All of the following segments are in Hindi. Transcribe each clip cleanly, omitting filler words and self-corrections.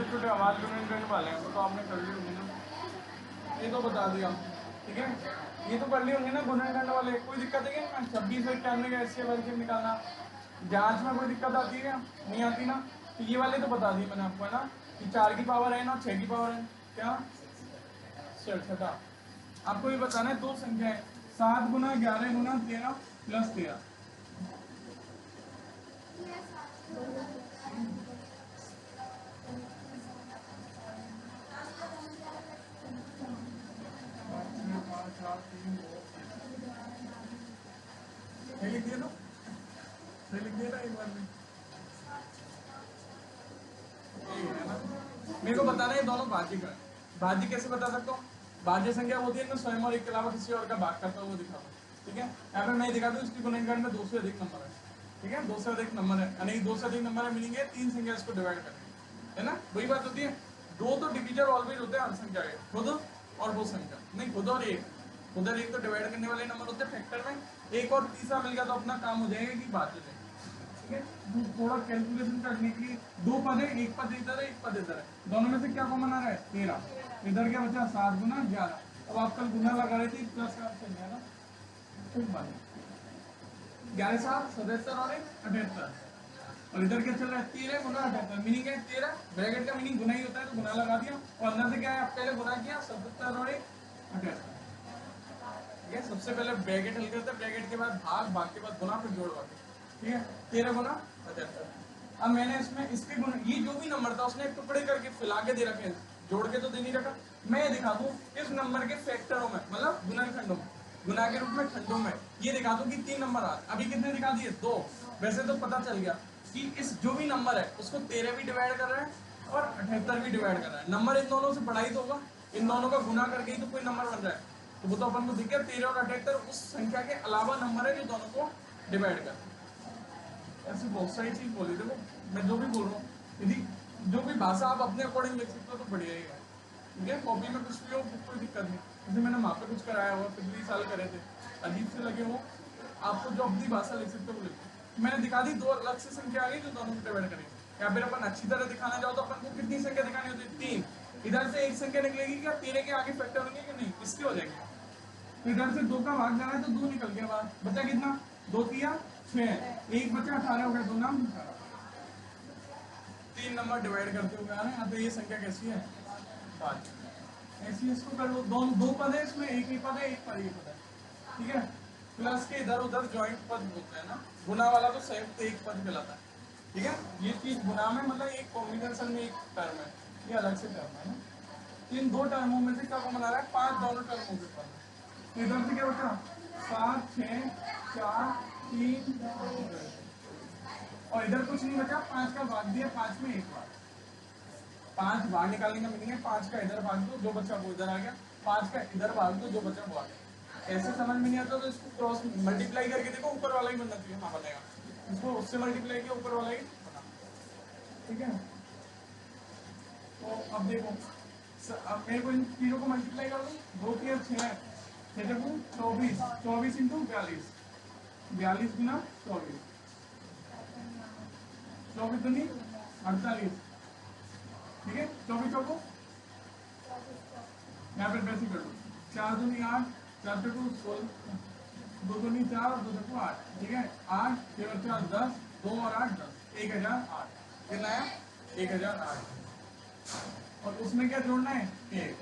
छोटे छोटे आवाज गुणनखंड वाले हैं, तो आपने कर ली होंगी ना, ये तो बता दिया, ठीक है। ये तो कर ली होंगे ना गुणनखंड वाले, कोई दिक्कत है क्या? 26 और 91 का एससी वर्ग निकालना, जांच में कोई दिक्कत आती है क्या? नहीं आती ना। तो ये वाले तो बता दिए मैंने आपको, है ना, कि 4 की पावर है ना 6 की पावर है, क्या छठा। आपको ये बताना है दो संख्या है, 7 गुना 11 गुना 13 प्लस 13। लिख दिया तो लिख दिया था एक बार में, है ना। मेरे को बताना है दोनों भाज्य का, भाज्य कैसे बता सकता हूँ? भाज्य संख्या होती है मैं स्वयं और एक के अलावा किसी और का भाग करता हूँ वो दिखा दूँ, ठीक है। यहाँ पे मैं दिखा दूँ इसकी गुणनखंड में 2 से अधिक नंबर है, ठीक है, 2 से अधिक नंबर है, यानी 2 से अधिक नंबर है मीनिंग है 3 संख्या इसको डिवाइड करेंगे, है ना, वही बात होती है। 2 तो डिविजर ऑलवेज होते हैं हर संख्या के, खुद और वो संख्या नहीं, खुद और एक, खुद और एक तो डिवाइड करने वाले नंबर होते हैं फैक्टर में, एक और तीसरा मिल गया तो अपना काम हो जाएगा कि भाज्य है, ठीक है। थोड़ा कैलकुलेशन करने के लिए 2 पद है, एक पद इधर है एक पद इधर है, दोनों में से क्या कॉमन आ रहा है 13, इधर क्या बचा 7 गुना 11। अब आप कल गुना लगा रहे थे प्लस का ऑप्शन है ना, ठीक बात है। 11 7 77 और 78, और इधर क्या चल रहा है 13 गुना 78, मीनिंग है 13, ब्रैकेट का मीनिंग गुना ही होता है तो गुना लगा दिया, और अंदर से क्या है पहले गुना किया 77 और 78, ठीक है। सबसे पहले ब्रैकेट हल करते हैं, ब्रैकेट के बाद भाग, भाग के बाद गुना, फिर जोड़ भाग, ठीक है। 13 गुना 75। अब मैंने इसमें इसके गुना, ये जो भी नंबर था उसने टुकड़े करके फैला के दे रखे, जोड़ के तो दे नहीं रखा। मैं दिखा दूं इस नंबर के फैक्टरों में, मतलब गुणनखंडों में, गुना के रूप में खंडों में, ये दिखा दूं कि 3 नंबर आ, अभी कितने दिखा दिए 2। वैसे तो पता चल गया कि इस जो भी नंबर है उसको 13 भी डिवाइड कर रहा है और 78 भी डिवाइड कर रहा है। नंबर इन दोनों से बड़ा ही तो होगा, इन दोनों का गुना करके ही तो कोई नंबर बन रहा है, तो वो तो अपन को दिख गया 13 और 78 उस संख्या के अलावा नंबर है जो दोनों को डिवाइड कर, ऐसे बहुत सारी चीज बोली। देखो मैं जो भी बोल रहा हूँ, यदि जो भी भाषा आप अपने अकॉर्डिंग लिख सकते हो तो बढ़िया ही है, ठीक है। कॉपी में कुछ भी हो कोई दिक्कत नहीं, जैसे मैंने वहाँ पे कुछ कराया हुआ, पिछले साल करे थे, अजीब से लगे हो, आपको जो अपनी भाषा लिख सकते हो वो लिखो। मैंने दिखा दी 2 अलग से संख्या आ गई जो दोनों को डिवाइड करेंगे, या फिर अपन अच्छी तरह दिखाना चाहो तो अपन को कितनी संख्या दिखानी होती है 3, इधर से एक संख्या निकलेगी क्या 13 के आगे फैक्टर होंगे कि नहीं, इसके हो जाएंगे। तो इधर से 2 का भाग जाना है तो 2 निकल गया बाहर, बचा कितना 2 3 6, एक बचा 18 हो गया, 2 नाम 3 नंबर डिवाइड करते हुए आ रहे हैं। तो ये संख्या कैसी है 5, ऐसी इसको कर लो, दो पद है इसमें, एक ही पद है एक पद है, ठीक है। प्लस के इधर उधर ज्वाइंट पद होता है ना, गुना वाला तो संयुक्त एक पद कहलाता है, ठीक है। ये चीज गुना में मतलब एक कॉम्बिनेशन में एक टर्म है, ये अलग से टर्म है ना। इन 2 टर्मों में से क्या कॉमन आ रहा है 5 दोनों टर्मों के पद, तो इधर से क्या बचा 7 6 4 3, और इधर कुछ नहीं बचा, 5 का भाग दिया, 5 में 1 बार, 5 भाग निकालने का मीनिंग है 5 का इधर भाग दो जो बचा वो इधर आ गया, 5 का इधर भाग दो जो बचा वो आ गया। ऐसे समझ में नहीं आता तो इसको क्रॉस मल्टीप्लाई करके देखो, ऊपर वाला ही बनना चाहिए, हाँ बनेगा, इसको उससे मल्टीप्लाई किया ऊपर वाला ही बना, ठीक है। तो अब देखो अब मेरे को इन तीनों को मल्टीप्लाई कर दो, 2 3 6 24, 24 इंटू 42, 42 गुना 24, 24 दूनी 48, ठीक है। 24 चौको यहाँ पर वैसे कर दो, 4 दूनी 8, 4 चौको 16, 2 दूनी 4 और 2 चौको 8, ठीक है। 8 6 और 4 10, 2 और 8 10, 1008, कितना है 1008, और उसमें क्या जोड़ना है 1,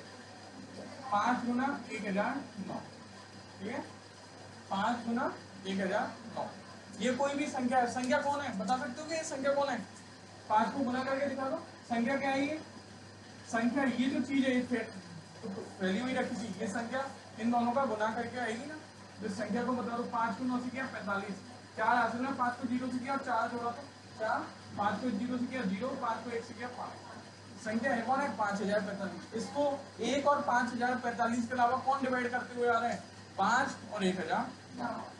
5 गुना 1009, ठीक है, 5 गुना 1009। ये कोई भी संख्या है, संख्या कौन है बता सकते हो कि ये संख्या कौन है? 5 को गुना करके दिखा दो, संख्या क्या है ये? संख्या ये जो चीज है ये वैल्यू ही रखी थी, ये संख्या इन दोनों का गुना करके आएगी ना। तो संख्या को बता दो, 5 को 9 से किया 45, 4 हासिल में 5 को 0 से किया 4 जोड़ा तो 4, 5 को 0 से किया 0, 5 को 1 से किया 5, संख्या है कौन है 5045। इसको 1 और 5045 के अलावा कौन डिवाइड करते हुए आ रहे हैं 5 और 1000।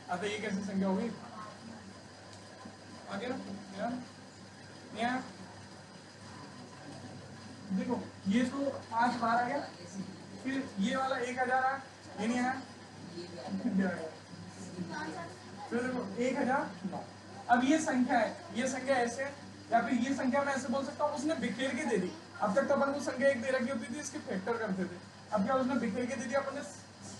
अब ये कैसी संख्या होगी आगे ना, यहाँ देखो ये तो 5 बार आ गया, फिर ये वाला 1000 आया, ये नहीं आया, फिर देखो 1009। अब ये संख्या है, ये संख्या ऐसे या फिर ये संख्या मैं ऐसे बोल सकता हूँ उसने बिखेर के दे दी। अब तक तो अपन को संख्या एक दे रखी होती थी, इसके फैक्टर करते थे। अब क्या उसने बिखेर के दे दिया, अपन ने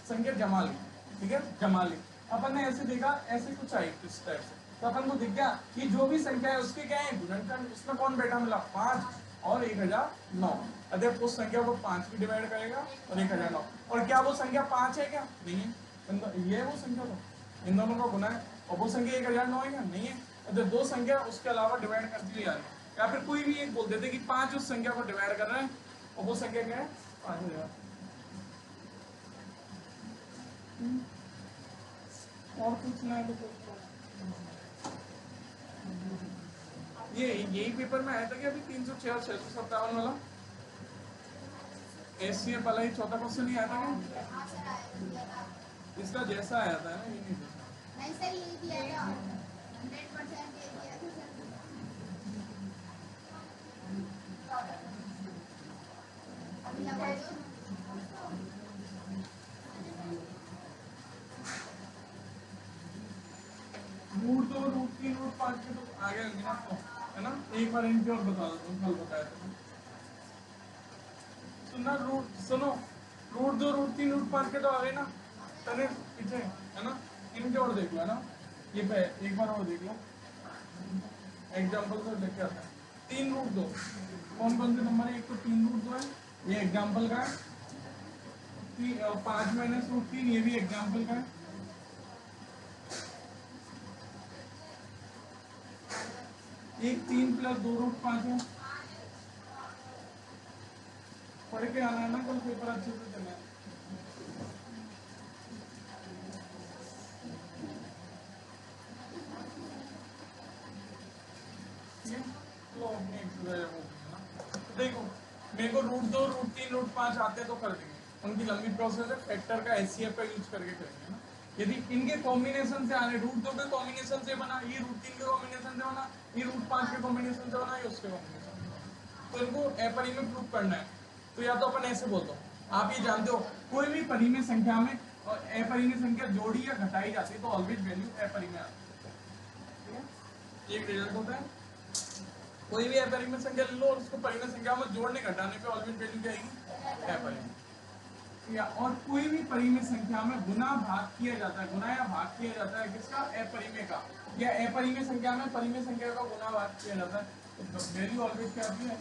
संख्या जमा ली, ठीक है, जमा ली। अपन ने ऐसे देखा, ऐसे कुछ आई इस टाइप से, तो अपन को दिख गया कि जो भी संख्या है उसके क्या है गुणनखंड, उसमें कौन बैठा मिला 5 और 1009। अतः उस संख्या को 5 भी डिवाइड करेगा और 1009। और क्या वो संख्या 5 है क्या? नहीं है। ये वो संख्या तो इन दोनों का गुना है। और वो संख्या 1009 है क्या? नहीं है। अतः दो संख्या उसके अलावा डिवाइड कर दी जा रही है। या फिर कोई भी एक बोल देते कि 5 उस संख्या को डिवाइड कर रहे हैं और वो संख्या क्या है 5000। और कुछ ना है तो ये यही पेपर में आया था कि अभी 306 और 657 वाला एससीएफ वाला ही चौथा क्वेश्चन नहीं आया था क्या? इसका जैसा आया था ना, ये नहीं सर, ये दिया था 100% दे दिया था सर। अभी लगा दो रूट 2 रूट 3 रूट 5 के तो आगे है ना। एक बार इनके और बता दो, कल बताया था। सुनना सुनो, रूट 2 रूट 3 रूट 5 के तो आ गए ना, तने पीछे है ना। इनके और देख लो है ना, ये पे एक बार और देख लो, एग्जाम्पल से लेके आता है। 3 रूट 2 कौन कौन से नंबर है? एक तो 3 रूट 2 है, ये एग्जाम्पल का है। 5 माइनस रूट 3, ये भी एग्जाम्पल का है। एक 3 प्लस 2 रूट 5 है। पढ़ के आना है ना, कल पेपर अच्छे से चले। देखो मेरे को रूट 2 रूट 3 रूट 5 आते तो कर देंगे, उनकी लंबी प्रोसेस है, फैक्टर का एचसीएफ का यूज करके करेंगे ना। यदि इनके कॉम्बिनेशन से आ रहे, रूट 2 के कॉम्बिनेशन से बना, ये रूट 3 के कॉम्बिनेशन से बना, ये रूट 5 के कॉम्बिनेशन से बना, ये उसके कॉम्बिनेशन से, तो इनको अपरिमेय में प्रूव करना है। तो या तो अपन ऐसे बोलते हो, आप ये जानते हो कोई भी परिमेय संख्या में और अपरिमेय संख्या जोड़ी या घटाई जाती है तो ऑलवेज वैल्यू अपरिमेय आती है। एक रिजल्ट होता है, कोई भी अपरिमेय संख्या ले लो और उसको परिमेय संख्या में जोड़ने घटाने पे ऑलवेज वैल्यू क्या आएगी? अपरिमेय। या और कोई भी परिमेय संख्या में गुना भाग किया जाता है, गुना या भाग किया जाता है किसका? अपरिमेय का। या अपरिमेय संख्या में परिमेय संख्या का गुना भाग किया जाता है तो वैल्यू ऑलवेज क्या आती है?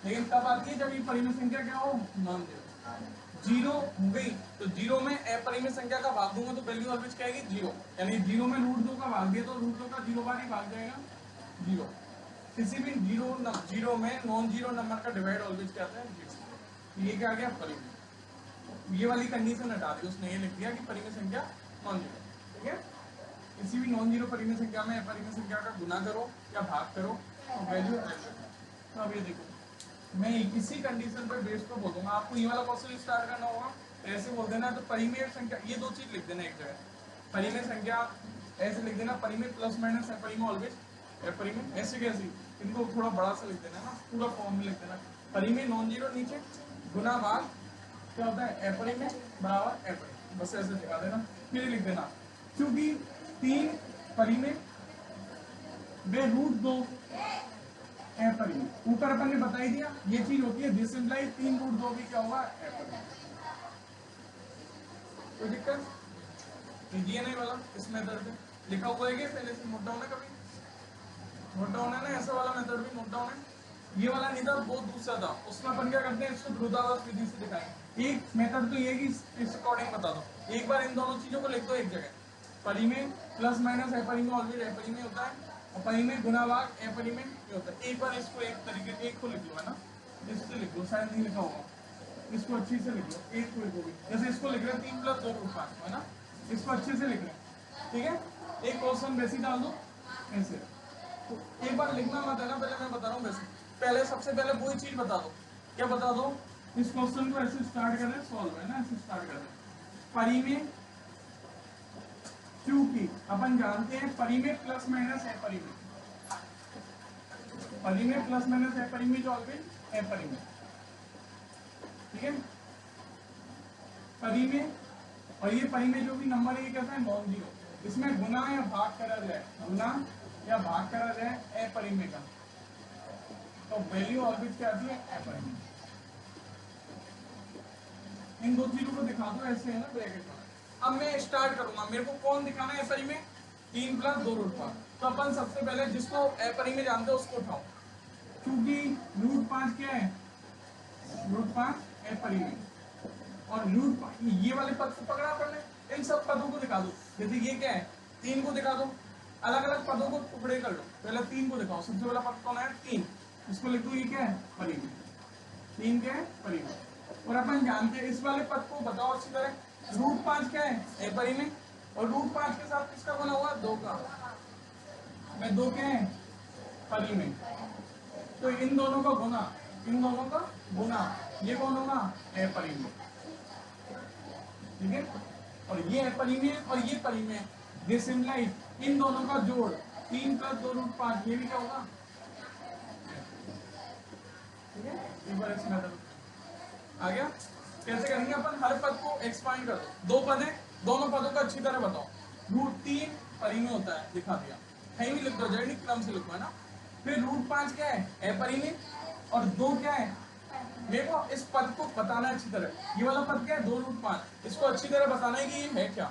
लेकिन तब आती है जब ये परिमेय संख्या क्या हो? नॉन जीरो हो गई। तो जीरो में अपरिमेय संख्या का भाग दूंगा तो वैल्यू ऑलवेज क्या आएगी? जीरो। यानी जीरो में रूट 2 का भाग दिया तो रूट 2 का 0 बार ही भाग जाएगा जीरो। किसी भी जीरो में नॉन जीरो नंबर का डिवाइड ऑलवेज क्या आता है? जीरो। ये क्या आ गया? परिमेय। ये वाली कंडीशन हटा दी उसने, ये लिख दिया कि परिमेय संख्या नॉन जीरो, ठीक है। किसी भी नॉन जीरो परिमेय संख्या में अपरिमेय संख्या का गुना करो या भाग करो तो वैल्यू। तो अब ये देखो, मैं इसी कंडीशन पर बेस पर बोल दूंगा। आपको ये वाला क्वेश्चन स्टार्ट करना होगा, ऐसे बोल देना। तो परिमेय संख्या, ये दो चीज लिख देना एक जगह, परिमेय संख्या ऐसे लिख देना, परिमेय प्लस माइनस अपरिमेय ऑलवेज अपरिमेय। ऐसे कैसे, इनको थोड़ा बड़ा सा लिख देना ना, पूरा फॉर्म में लिख देना। परिमेय नॉन जीरो नीचे, गुना भाग क्या होता है? अपरिमेय बराबर अपरिमेय, बस ऐसे दिखा देना। फिर लिख देना क्योंकि 3 परिमेय वे रूट 2 अपरिमेय। ऊपर अपन ने बता ही दिया ये चीज होती है, दिस इम्प्लाई 3 रूट 2 भी क्या होगा? अपरिमेय। कोई दिक्कत? ये नहीं वाला इस मेथड पे लिखा हुआ है कि पहले से नोट डाउन है, कभी नोट डाउन है ना, ऐसा वाला मेथड भी नोट डाउन है। ये वाला नहीं था, बहुत दूसरा था, उसमें अपन क्या करते हैं, इसको विरोधाभास विधि से दिखाएंगे। एक मेथड तो ये कि इस अकॉर्डिंग बता दो, एक बार इन दोनों चीजों को लिख दो एक जगह, परिमेय प्लस माइनस अपरिमेय ऑलवेज अपरिमेय होता है, और परिमेय गुना भाग अपरिमेय होता है। एक बार इसको एक तरीके, एक को लिख लो है ना, इससे लिख लो, शायद नहीं लिखा होगा, इसको अच्छी से लिख लो, एक को लिखोगे, जैसे इसको लिख रहे हैं 3 प्लस 2 रूट 5 है ना, इसको अच्छे से लिख रहे हैं, ठीक है। एक क्वेश्चन बेसिक डाल दो ऐसे, तो एक बार लिखना मत है ना, पहले मैं बता रहा हूँ बेसिक। पहले सबसे पहले वही चीज बता दो, क्या बता दो? इस क्वेश्चन को ऐसे स्टार्ट करें, सॉल्व है ना, ऐसे स्टार्ट करें। परिमेय क्योंकि अपन जानते हैं परिमेय प्लस माइनस है परिमेय, परिमेय प्लस माइनस है परिमेय जो ऑलवेज है परिमेय, ठीक है। परिमेय और ये परिमेय जो भी नंबर है ये कैसा है? Non zero. इसमें गुना या भाग करा जाए, गुना या भाग करा जाए अपरिमेय का, तो वैल्यू ऑलवेज क्या आती है? अपरिमेय। इन दो चीजों को दिखा दो ऐसे है ना ब्रैकेट में। अब मैं स्टार्ट करूंगा, मेरे को कौन दिखाना है अपरिमेय? 3 + 2 √5। तो अपन सबसे पहले जिसको अपरिमेय जानते हैं उसको उठाओ, क्योंकि √5 क्या है? √5 अपरिमेय। और ये वाले पद को पकड़ा अपन ने, इन सब पदों को दिखा दो। जैसे ये क्या है? 3 को दिखा दो, अलग अलग पदों को टुकड़े कर लो। पहले 3 को दिखाओ, सबसे पहला पद कौन है? 3। इसको लिख दो, ये क्या है? परिमेय। 3 क्या है? परिमेय। और अपन जानते हैं इस वाले पद को बताओ अच्छी तरह, √5 क्या है? अपरिमेय। और √5 के साथ किसका गुना हुआ? 2 का। मैं 2 क्या है? परिमेय। तो इन दोनों का गुना, इन दोनों का गुना, ये कौन होगा? अपरिमेय। ठीक है? और ये अपरिमेय और ये परिमेय, दिस इम्प्लाइज इन दोनों का जोड़ 3 + 2 √5, ये भी क्या होगा? ठीक है? इनवर्स मेथड आ गया। कैसे करेंगे अपन? हर पद को एक्सपांड कर दो। 2 पद है, दोनों पदों को अच्छी तरह बताओ। √3 परिमेय होता है, दिखा दिया। कहीं भी लिख दो, जैसे क्रम से लिखो, है ना। फिर √5 क्या है? अपरिमेय। और 2 क्या है? देखो इस पद को बताना है अच्छी तरह। ये वाला पद क्या है? 2 √5। इसको अच्छी तरह बताना है कि ये है क्या।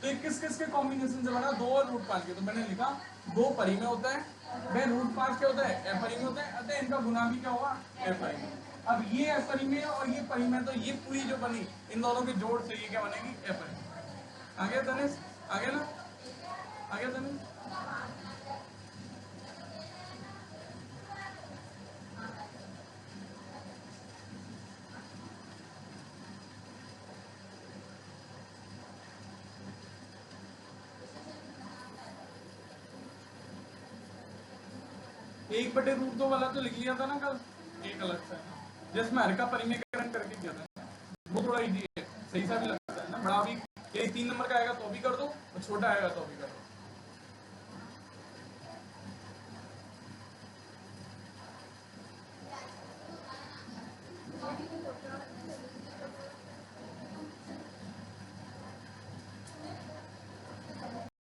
तो ये किस किस के कॉम्बिनेशन से बना? 2 और √5 के। तो मैंने लिखा 2 परिमेय होता है, वह √5 क्या होता है? अपरिमेय होता है। अतः इनका गुना भी क्या होगा? अपरिमेय। अब ये अपरिमेय और ये परिमेय, तो ये पूरी जो बनी इन दोनों के जोड़ से, ये क्या बनेगी? अपरिमेय। आ गया तनिष? आ गया ना? आ गया तनिष? एक बटे √2 वाला तो लिख लिया था ना कल, एक अलग से, जिसमें हर का परिमेयकरण करके किया था। वो थोड़ा इजी है, सही सा भी लगता है ना। बड़ा भी, ये 3 नंबर का आएगा तो भी कर दो, और छोटा आएगा तो भी कर दो।